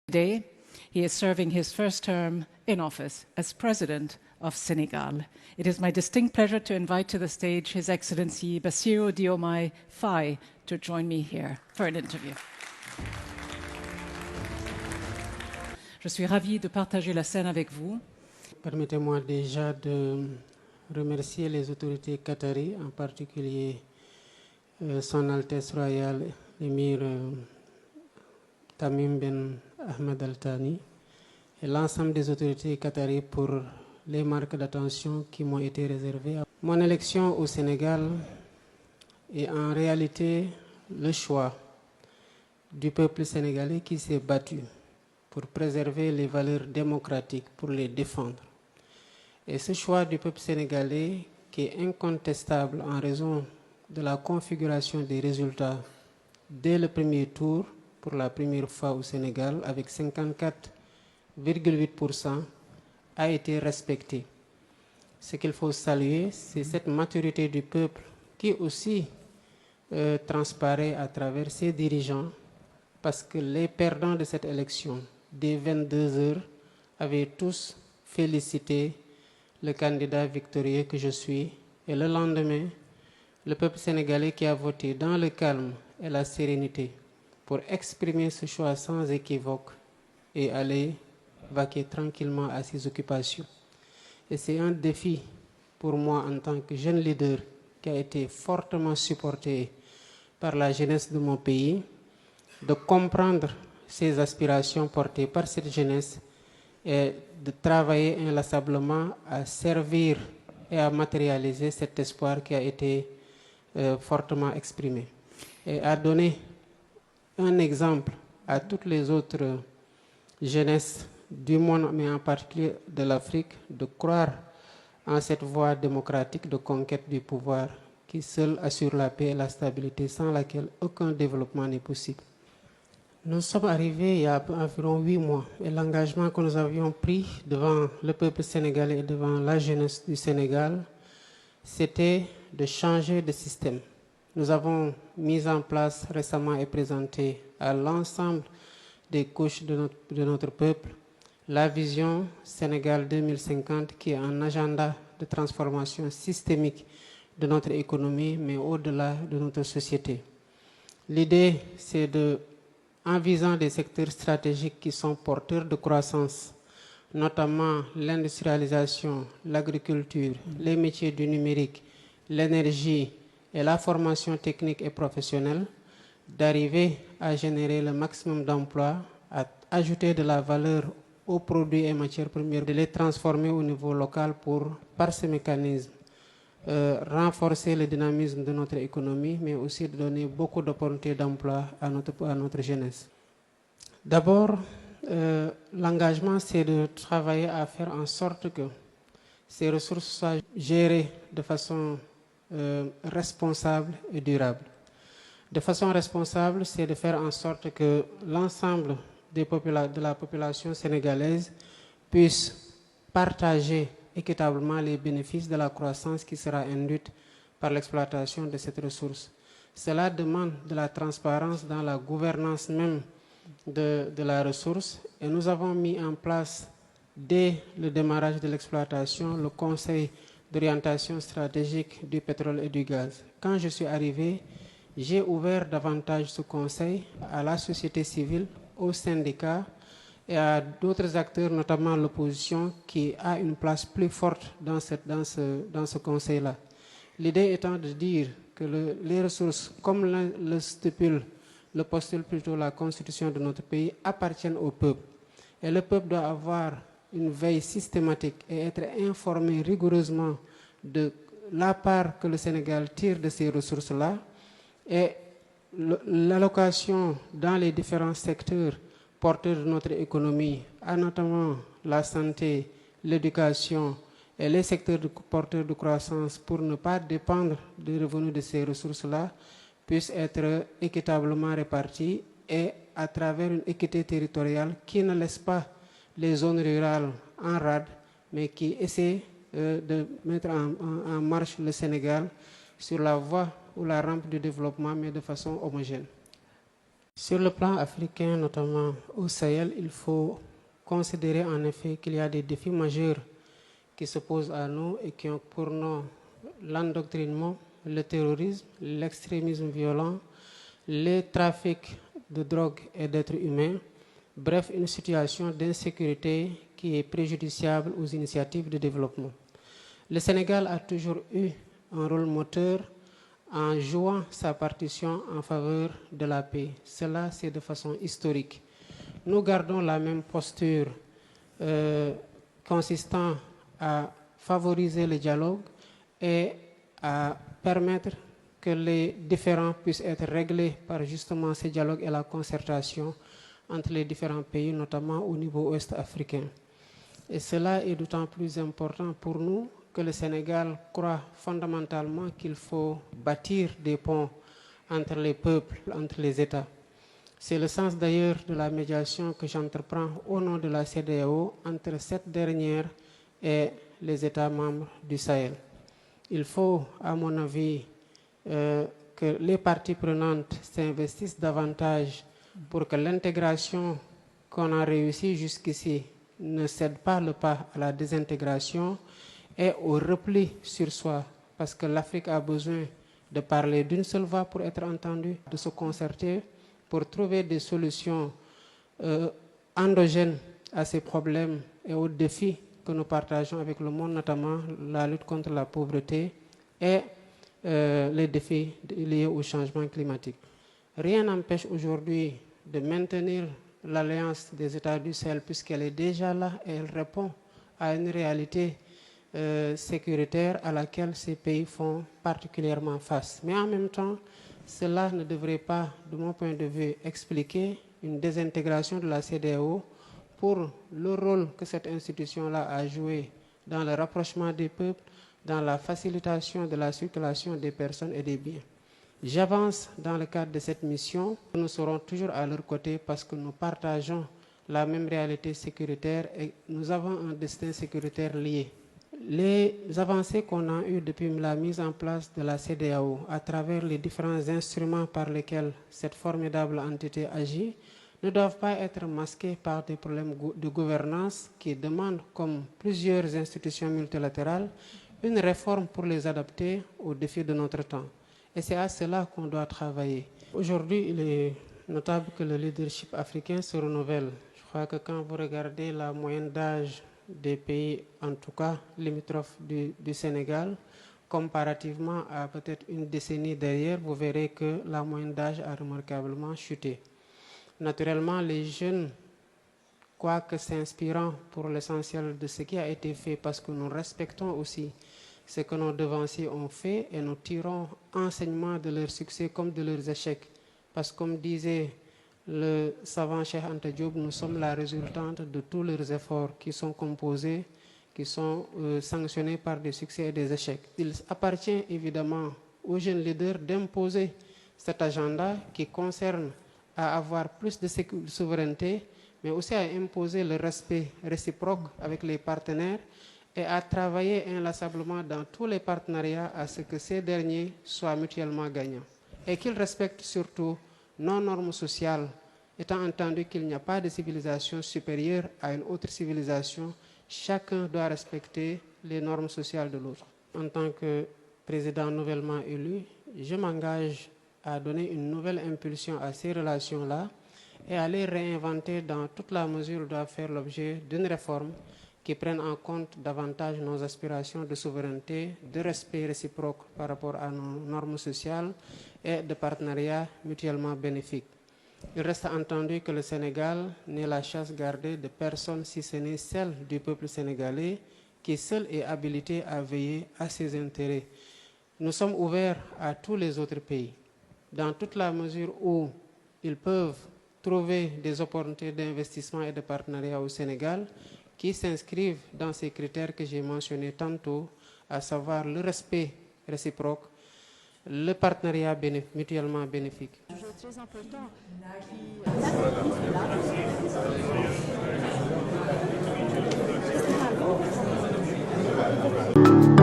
Today, he is serving his first term in office as President of Senegal. It is my distinct pleasure to invite to the stage His Excellency Bassirou Diomaye Faye to join me here for an interview. Je suis ravie de partager la scène avec vous. Permettez-moi déjà de remercier les autorités qataries, en particulier Son Altesse Royale, l'émir Tamim Ben Ahmed Al Thani, et l'ensemble des autorités qataries pour les marques d'attention qui m'ont été réservées. Mon élection au Sénégal est en réalité le choix du peuple sénégalais qui s'est battu pour préserver les valeurs démocratiques, pour les défendre. Et ce choix du peuple sénégalais, qui est incontestable en raison de la configuration des résultats dès le premier tour, pour la première fois au Sénégal, avec 54,8%, a été respecté. Ce qu'il faut saluer, c'est cette maturité du peuple qui aussi transparaît à travers ses dirigeants, parce que les perdants de cette élection, dès 22 heures, avaient tous félicité le candidat victorieux que je suis. Et le lendemain, le peuple sénégalais qui a voté dans le calme et la sérénité pour exprimer ce choix sans équivoque et aller vaquer tranquillement à ses occupations. Et c'est un défi pour moi en tant que jeune leader qui a été fortement supporté par la jeunesse de mon pays, de comprendre ces aspirations portées par cette jeunesse et de travailler inlassablement à servir et à matérialiser cet espoir qui a été fortement exprimé. Et à donner un exemple à toutes les autres jeunesses du monde, mais en particulier de l'Afrique, de croire en cette voie démocratique de conquête du pouvoir qui seule assure la paix et la stabilité, sans laquelle aucun développement n'est possible. Nous sommes arrivés il y a environ 8 mois et l'engagement que nous avions pris devant le peuple sénégalais et devant la jeunesse du Sénégal, c'était de changer de système. Nous avons mis en place récemment et présenté à l'ensemble des couches de notre peuple la vision Sénégal 2050 qui est un agenda de transformation systémique de notre économie, mais au-delà de notre société. L'idée, c'est en visant des secteurs stratégiques qui sont porteurs de croissance, notamment l'industrialisation, l'agriculture, les métiers du numérique, l'énergie et la formation technique et professionnelle, d'arriver à générer le maximum d'emplois, à ajouter de la valeur aux produits et matières premières, de les transformer au niveau local pour, par ce mécanisme, renforcer le dynamisme de notre économie, mais aussi de donner beaucoup d'opportunités d'emploi à notre jeunesse. D'abord, l'engagement, c'est de travailler à faire en sorte que ces ressources soient gérées de façon responsable et durable. De façon responsable, c'est de faire en sorte que l'ensemble de la population sénégalaise puisse partager équitablement les bénéfices de la croissance qui sera induite par l'exploitation de cette ressource. Cela demande de la transparence dans la gouvernance même de la ressource et nous avons mis en place dès le démarrage de l'exploitation le Conseil d'orientation stratégique du pétrole et du gaz. Quand je suis arrivé, j'ai ouvert davantage ce conseil à la société civile, aux syndicats et à d'autres acteurs, notamment l'opposition, qui a une place plus forte dans ce conseil-là. L'idée étant de dire que les ressources, comme le postule plutôt la constitution de notre pays, appartiennent au peuple. Et le peuple doit avoir une veille systématique et être informé rigoureusement de la part que le Sénégal tire de ces ressources-là et l'allocation dans les différents secteurs porteurs de notre économie, notamment la santé, l'éducation et les secteurs porteurs de croissance, pour ne pas dépendre des revenus de ces ressources-là, puissent être équitablement répartis et à travers une équité territoriale qui ne laisse pas les zones rurales en rade, mais qui essaie de mettre en marche le Sénégal sur la voie ou la rampe du développement, mais de façon homogène. Sur le plan africain, notamment au Sahel, il faut considérer en effet qu'il y a des défis majeurs qui se posent à nous et qui ont pour nom l'endoctrinement, le terrorisme, l'extrémisme violent, les trafics de drogue et d'êtres humains, bref, une situation d'insécurité qui est préjudiciable aux initiatives de développement. Le Sénégal a toujours eu un rôle moteur en jouant sa partition en faveur de la paix. Cela, c'est de façon historique. Nous gardons la même posture consistant à favoriser le dialogue et à permettre que les différends puissent être réglés par justement ce dialogue et la concertation entre les différents pays, notamment au niveau ouest africain. Et cela est d'autant plus important pour nous que le Sénégal croit fondamentalement qu'il faut bâtir des ponts entre les peuples, entre les États. C'est le sens d'ailleurs de la médiation que j'entreprends au nom de la CEDEAO entre cette dernière et les États membres du Sahel. Il faut, à mon avis, que les parties prenantes s'investissent davantage pour que l'intégration qu'on a réussi jusqu'ici ne cède pas le pas à la désintégration et au repli sur soi, parce que l'Afrique a besoin de parler d'une seule voix pour être entendue, de se concerter pour trouver des solutions endogènes à ces problèmes et aux défis que nous partageons avec le monde, notamment la lutte contre la pauvreté et les défis liés au changement climatique. Rien n'empêche aujourd'hui de maintenir l'alliance des États du Sahel puisqu'elle est déjà là et elle répond à une réalité sécuritaire à laquelle ces pays font particulièrement face. Mais en même temps, cela ne devrait pas, de mon point de vue, expliquer une désintégration de la CEDEAO pour le rôle que cette institution-là a joué dans le rapprochement des peuples, dans la facilitation de la circulation des personnes et des biens. J'avance dans le cadre de cette mission. Nous serons toujours à leur côté parce que nous partageons la même réalité sécuritaire et nous avons un destin sécuritaire lié. Les avancées qu'on a eues depuis la mise en place de la CEDEAO à travers les différents instruments par lesquels cette formidable entité agit ne doivent pas être masquées par des problèmes de gouvernance qui demandent, comme plusieurs institutions multilatérales, une réforme pour les adapter aux défis de notre temps. Et c'est à cela qu'on doit travailler. Aujourd'hui, il est notable que le leadership africain se renouvelle. Je crois que quand vous regardez la moyenne d'âge des pays, en tout cas limitrophes du Sénégal, comparativement à peut-être une décennie derrière, vous verrez que la moyenne d'âge a remarquablement chuté. Naturellement, les jeunes, quoique s'inspirant pour l'essentiel de ce qui a été fait, parce que nous respectons aussi ce que nos devanciers ont fait et nous tirons enseignement de leurs succès comme de leurs échecs. Parce que comme disait le savant Cheikh Anta Diop, nous sommes la résultante de tous leurs efforts qui sont composés, qui sont sanctionnés par des succès et des échecs. Il appartient évidemment aux jeunes leaders d'imposer cet agenda qui concerne à avoir plus de souveraineté, mais aussi à imposer le respect réciproque avec les partenaires et à travailler inlassablement dans tous les partenariats à ce que ces derniers soient mutuellement gagnants. Et qu'ils respectent surtout nos normes sociales, étant entendu qu'il n'y a pas de civilisation supérieure à une autre civilisation, chacun doit respecter les normes sociales de l'autre. En tant que président nouvellement élu, je m'engage à donner une nouvelle impulsion à ces relations-là et à les réinventer dans toute la mesure où doivent faire l'objet d'une réforme qui prenne en compte davantage nos aspirations de souveraineté, de respect réciproque par rapport à nos normes sociales et de partenariat mutuellement bénéfique. Il reste entendu que le Sénégal n'est la chasse gardée de personne si ce n'est celle du peuple sénégalais qui seul est habilité à veiller à ses intérêts. Nous sommes ouverts à tous les autres pays, dans toute la mesure où ils peuvent trouver des opportunités d'investissement et de partenariat au Sénégal qui s'inscrivent dans ces critères que j'ai mentionnés tantôt, à savoir le respect réciproque, le partenariat mutuellement bénéfique. Très important qui